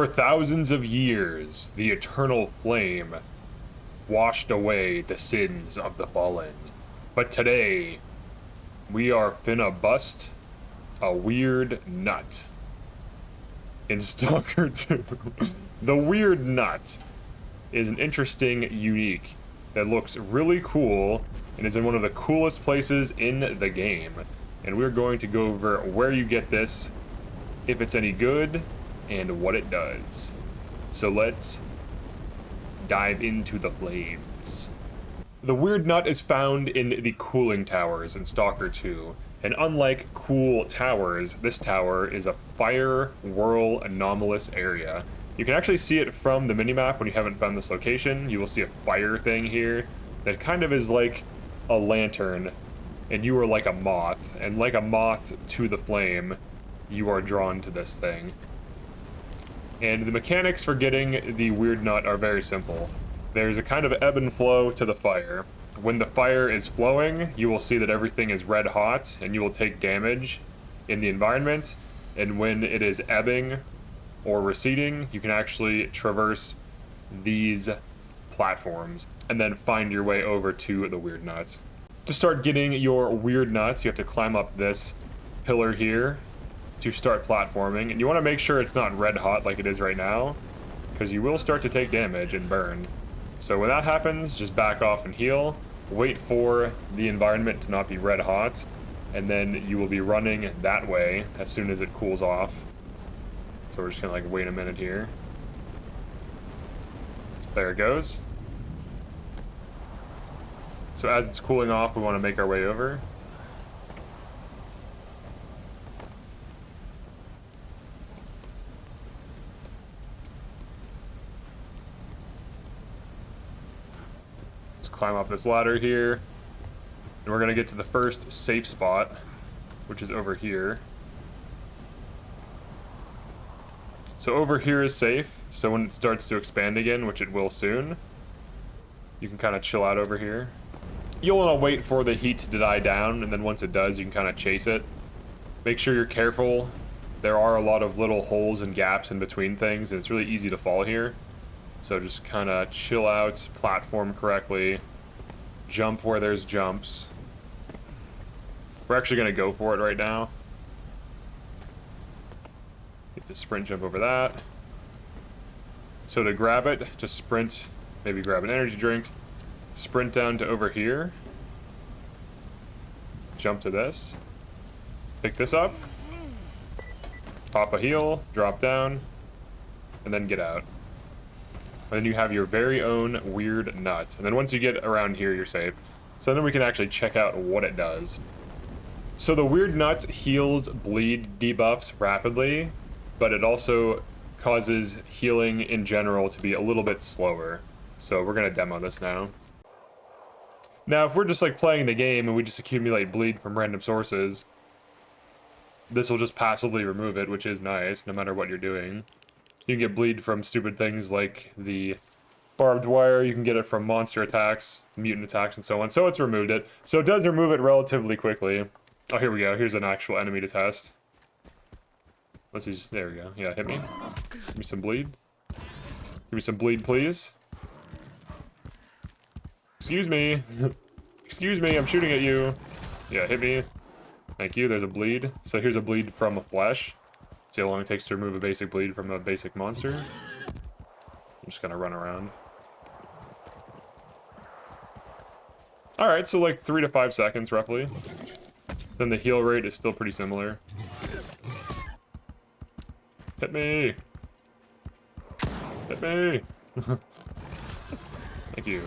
For thousands of years, the eternal flame washed away the sins of the fallen. But today, we are finna bust a weird nut in Stalker 2. The weird nut is an interesting unique that looks really cool and is in one of the coolest places in the game. And we're going to go over where you get this, if it's any good, and what it does. So let's dive into the flames. The weird nut is found in the cooling towers in Stalker 2. And unlike cool towers, this tower is a fire whirl anomalous area. You can actually see it from the minimap when you haven't found this location. You will see a fire thing here that kind of is like a lantern, and you are like a moth. And like a moth to the flame, you are drawn to this thing. And the mechanics for getting the weird nut are very simple. There's a kind of ebb and flow to the fire. When the fire is flowing, you will see that everything is red hot, and you will take damage in the environment. And when it is ebbing or receding, you can actually traverse these platforms and then find your way over to the weird nut. To start getting your weird nuts, you have to climb up this pillar here to start platforming, and you want to make sure it's not red hot like it is right now, because you will start to take damage and burn. So when that happens, just back off and heal, wait for the environment to not be red hot, and then you will be running that way as soon as it cools off. So we're just gonna like wait a minute here. There it goes. So as it's cooling off, we want to make our way over. Let's climb up this ladder here. And we're going to get to the first safe spot, which is over here. So over here is safe, so when it starts to expand again, which it will soon, you can kind of chill out over here. You'll want to wait for the heat to die down, and then once it does, you can kind of chase it. Make sure you're careful. There are a lot of little holes and gaps in between things, and it's really easy to fall here. So just kind of chill out, platform correctly, jump where there's jumps. We're actually going to go for it right now. Get the sprint jump over that. So to grab it, just sprint, maybe grab an energy drink, sprint down to over here, jump to this, pick this up, pop a heal, drop down, and then get out. And then you have your very own weird nut. And then once you get around here, you're safe. So then we can actually check out what it does. So the weird nut heals bleed debuffs rapidly, but it also causes healing in general to be a little bit slower. So we're gonna demo this now. Now, if we're just like playing the game and we just accumulate bleed from random sources, this will just passively remove it, which is nice, no matter what you're doing. You can get bleed from stupid things like the barbed wire, you can get it from monster attacks, mutant attacks, and so on. So it's removed it. So it does remove it relatively quickly. Oh, here we go. Here's an actual enemy to test. Let's see, there we go. Yeah, hit me. Give me some bleed. Give me some bleed, please. Excuse me. Excuse me, I'm shooting at you. Yeah, hit me. Thank you, there's a bleed. So here's a bleed from a flesh. See how long it takes to remove a basic bleed from a basic monster. I'm just gonna run around. Alright, so like 3 to 5 seconds, roughly. Then the heal rate is still pretty similar. Hit me! Hit me! Thank you.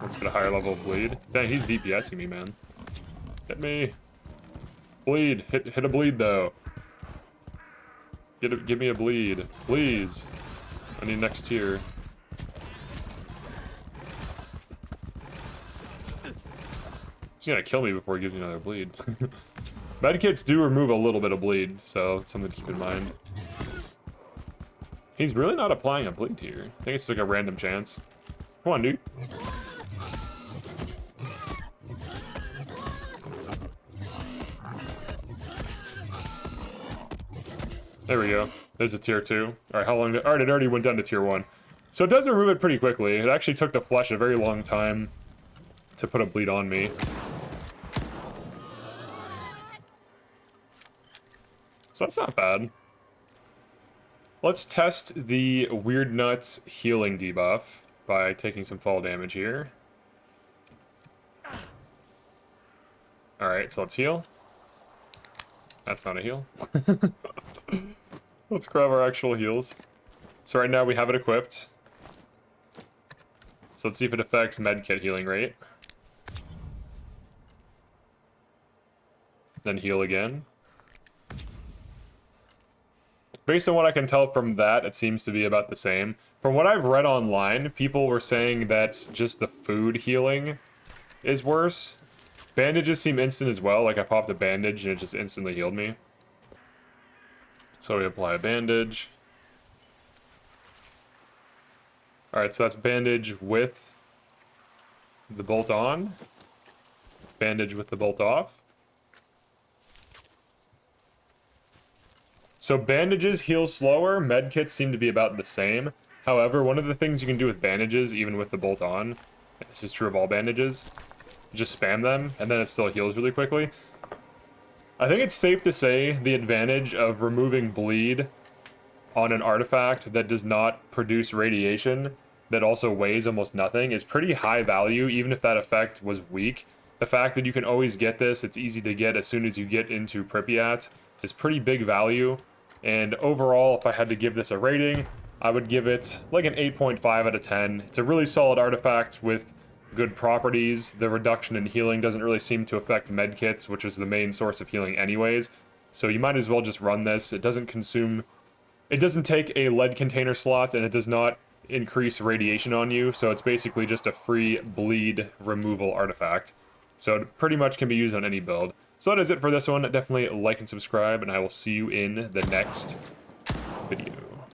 Let's get a higher level of bleed. Dang, he's DPSing me, man. Hit me! Bleed! Hit a bleed, though. Give me a bleed. Please! I need next tier. He's gonna kill me before he gives me another bleed. Medkits do remove a little bit of bleed, so it's something to keep in mind. He's really not applying a bleed here. I think it's like a random chance. Come on, dude. There we go. There's a tier 2. Alright, how long... Alright, it already went down to tier 1. So it does remove it pretty quickly. It actually took the flesh a very long time to put a bleed on me. So that's not bad. Let's test the Weird Nuts healing debuff by taking some fall damage here. Alright, so let's heal. That's not a heal. Let's grab our actual heals. So right now we have it equipped. So let's see if it affects medkit healing rate. Then heal again. Based on what I can tell from that, it seems to be about the same. From what I've read online, people were saying that just the food healing is worse. Bandages seem instant as well, like I popped a bandage and it just instantly healed me. So we apply a bandage. Alright, so that's bandage with the bolt on. Bandage with the bolt off. So bandages heal slower, medkits seem to be about the same. However, one of the things you can do with bandages, even with the bolt on, and this is true of all bandages, just spam them, and then it still heals really quickly. I think it's safe to say the advantage of removing bleed on an artifact that does not produce radiation, that also weighs almost nothing, is pretty high value, even if that effect was weak. The fact that you can always get this, it's easy to get as soon as you get into Pripyat, is pretty big value. And overall, if I had to give this a rating, I would give it like an 8.5 out of 10. It's a really solid artifact with good properties. The reduction in healing doesn't really seem to affect medkits, which is the main source of healing anyways. So you might as well just run this. It doesn't take a lead container slot, and it does not increase radiation on you. So it's basically just a free bleed removal artifact. So it pretty much can be used on any build. So that is it for this one. Definitely like and subscribe, and I will see you in the next